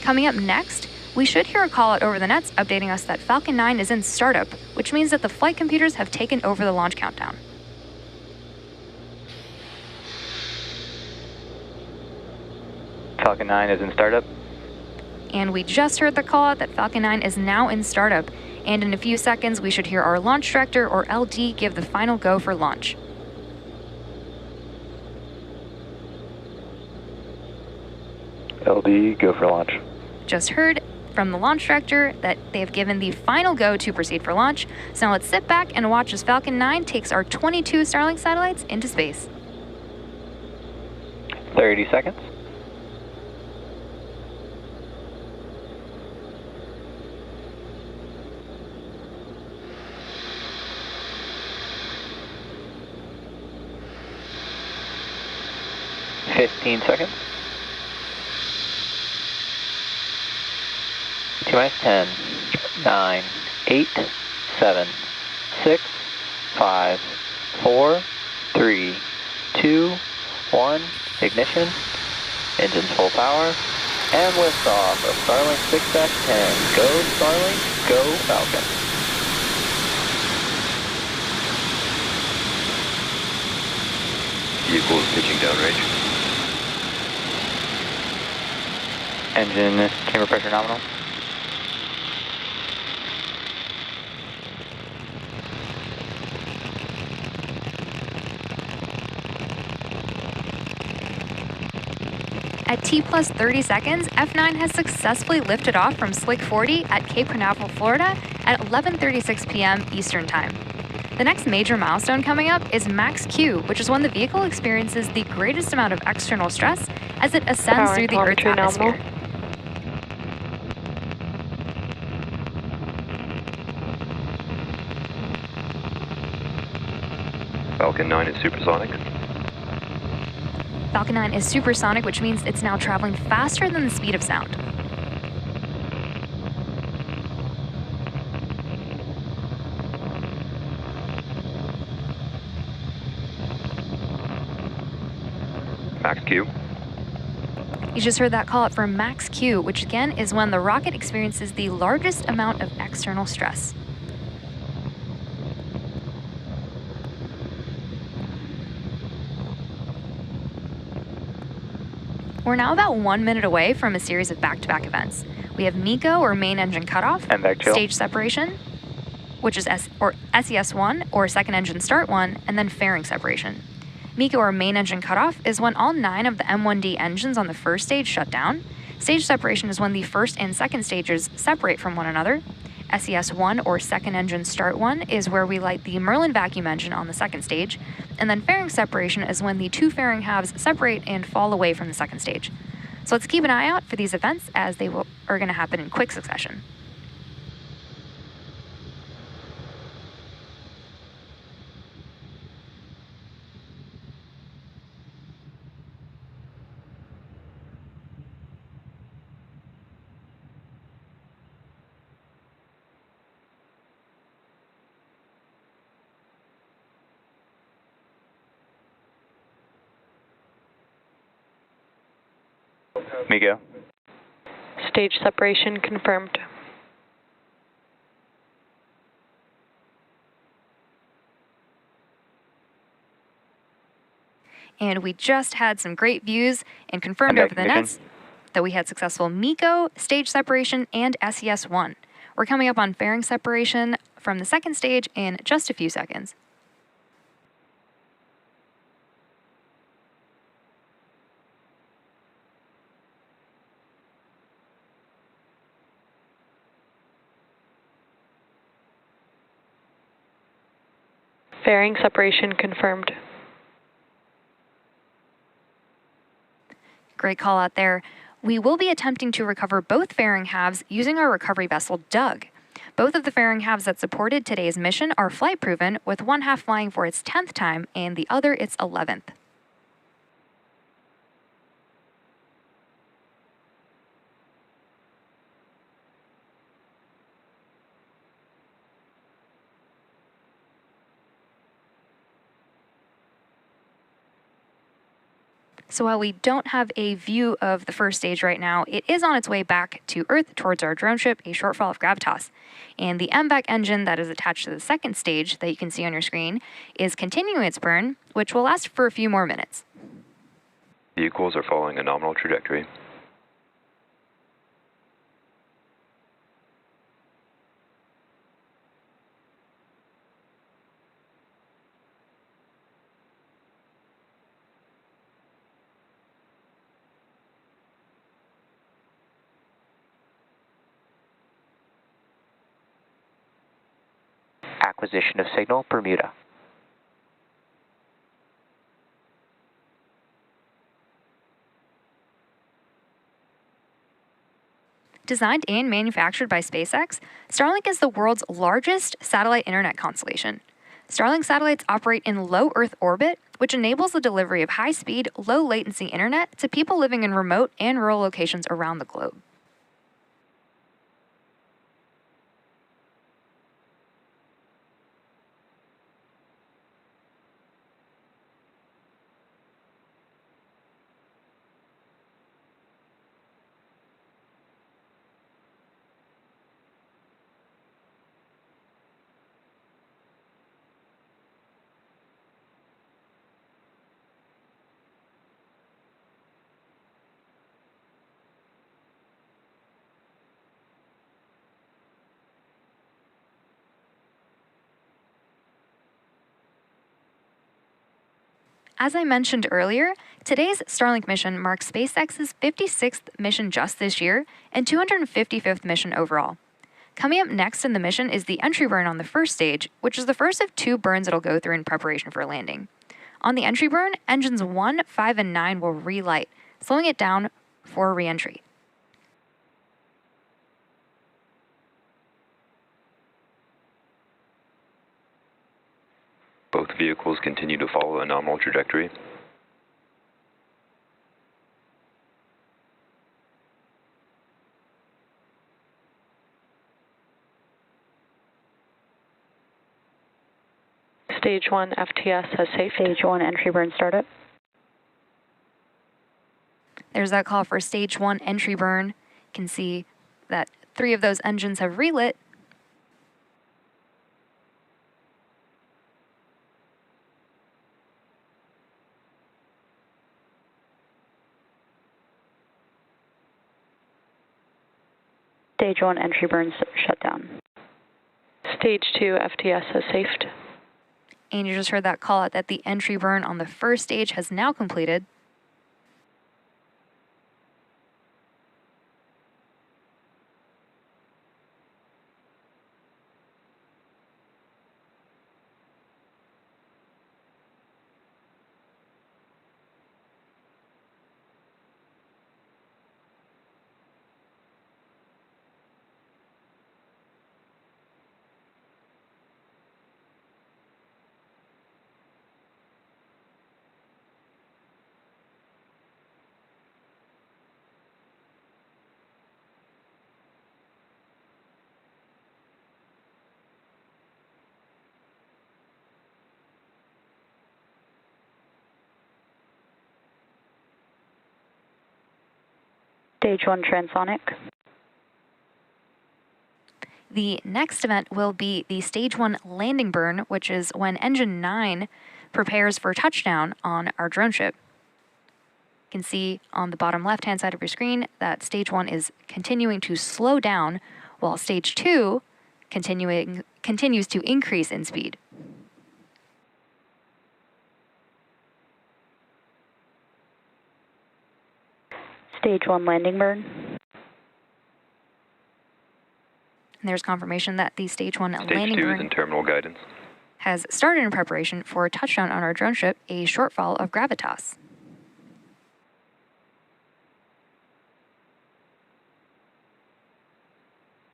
Coming up next, we should hear a call out over the nets updating us that Falcon 9 is in startup, which means that the flight computers have taken over the launch countdown. Falcon 9 is in startup. And we just heard the call out that Falcon 9 is now in startup. And in a few seconds, we should hear our launch director, or LD, give the final go for launch. LD, go for launch. Just heard from the launch director that they have given the final go to proceed for launch. So now let's sit back and watch as Falcon 9 takes our 22 Starlink satellites into space. 30 seconds. Fifteen seconds. T-minus 10, 9, 8, 7, 6, 5, 4, 3, 2, 1, ignition, engines full power, and liftoff of Starlink 6-10. Go Starlink, go Falcon. Vehicles pitching downrange. Engine chamber pressure nominal. At T plus 30 seconds, F9 has successfully lifted off from Slick 40 at Cape Canaveral, Florida at 11:36 p.m. Eastern Time. The next major milestone coming up is Max Q, which is when the vehicle experiences the greatest amount of external stress as it ascends through the Earth's atmosphere. Falcon 9 is supersonic. Falcon 9 is supersonic, which means it's now traveling faster than the speed of sound. Max Q. You just heard that call out for Max Q, which again is when the rocket experiences the largest amount of external stress. We're now about 1 minute away from a series of back-to-back events. We have MECO, or main engine cutoff, stage separation, which is SES1, or second engine start 1, and then fairing separation. MECO, or main engine cutoff, is when all 9 of the M1D engines on the first stage shut down. Stage separation is when the first and second stages separate from one another. SES1, or second engine start 1, is where we light the Merlin vacuum engine on the second stage. And then fairing separation is when the 2 fairing halves separate and fall away from the second stage. So let's keep an eye out for these events as they are going to happen in quick succession. MECO. Stage separation confirmed. And we just had some great views and confirmed over the nets that we had successful MECO, stage separation, and SES1. We're coming up on fairing separation from the second stage in just a few seconds. Fairing separation confirmed. Great call out there. We will be attempting to recover both fairing halves using our recovery vessel, Doug. Both of the fairing halves that supported today's mission are flight proven, with one half flying for its 10th time and the other its 11th. So while we don't have a view of the first stage right now, it is on its way back to Earth towards our drone ship, a shortfall of gravitas. And the MVAC engine that is attached to the second stage that you can see on your screen is continuing its burn, which will last for a few more minutes. Vehicles are following a nominal trajectory. Acquisition of signal, Bermuda. Designed and manufactured by SpaceX, Starlink is the world's largest satellite internet constellation. Starlink satellites operate in low Earth orbit, which enables the delivery of high-speed, low-latency internet to people living in remote and rural locations around the globe. As I mentioned earlier, today's Starlink mission marks SpaceX's 56th mission just this year and 255th mission overall. Coming up next in the mission is the entry burn on the first stage, which is the first of 2 burns it'll go through in preparation for landing. On the entry burn, engines 1, 5, and 9 will relight, slowing it down for re-entry. Both vehicles continue to follow a nominal trajectory. Stage 1 FTS has safe. Stage 1 entry burn startup. There's that call for stage 1 entry burn. You can see that 3 of those engines have relit. Stage 1 entry burn shut down. Stage 2 FTS has safed. And you just heard that call out that the entry burn on the first stage has now completed. Stage 1 transonic. The next event will be the stage 1 landing burn, which is when engine 9 prepares for touchdown on our drone ship. You can see on the bottom left-hand side of your screen that stage 1 is continuing to slow down, while stage 2 continues to increase in speed. Stage 1 landing burn. And there's confirmation that the stage 1 Stage landing 2 burn is in terminal guidance. has started in preparation for a touchdown on our drone ship, a shortfall of gravitas.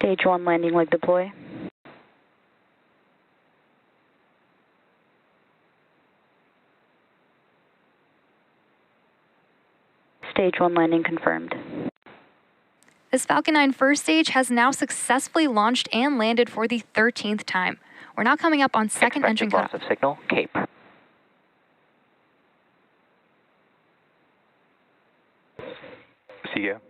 Stage 1 landing leg deploy. Stage 1 landing confirmed. This Falcon 9 first stage has now successfully launched and landed for the 13th time. We're now coming up on second engine Expected loss cutoff. of signal, Cape. MEGO.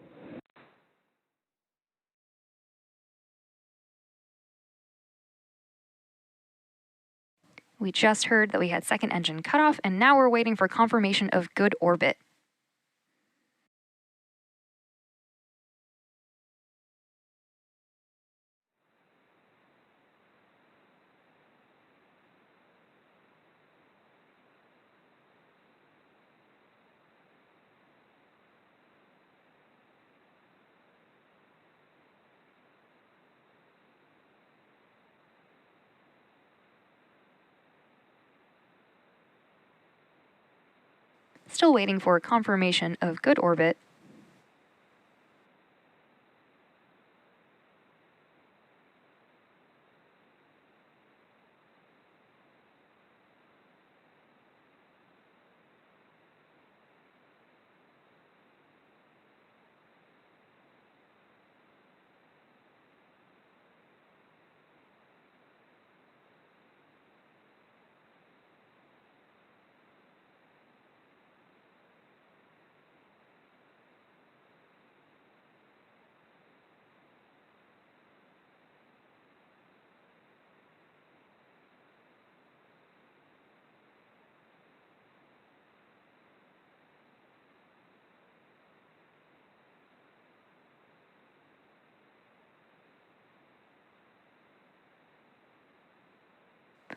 We just heard that we had second engine cutoff, and now we're waiting for confirmation of good orbit. Still waiting for confirmation of good orbit.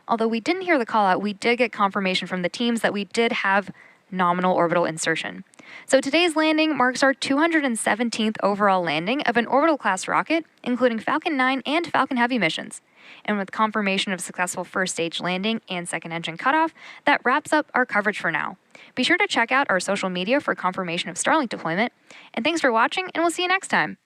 Although we didn't hear the call out, we did get confirmation from the teams that we did have nominal orbital insertion. So today's landing marks our 217th overall landing of an orbital class rocket, including Falcon 9 and Falcon Heavy missions. And with confirmation of successful first stage landing and second engine cutoff, that wraps up our coverage for now. Be sure to check out our social media for confirmation of Starlink deployment. And thanks for watching, and we'll see you next time.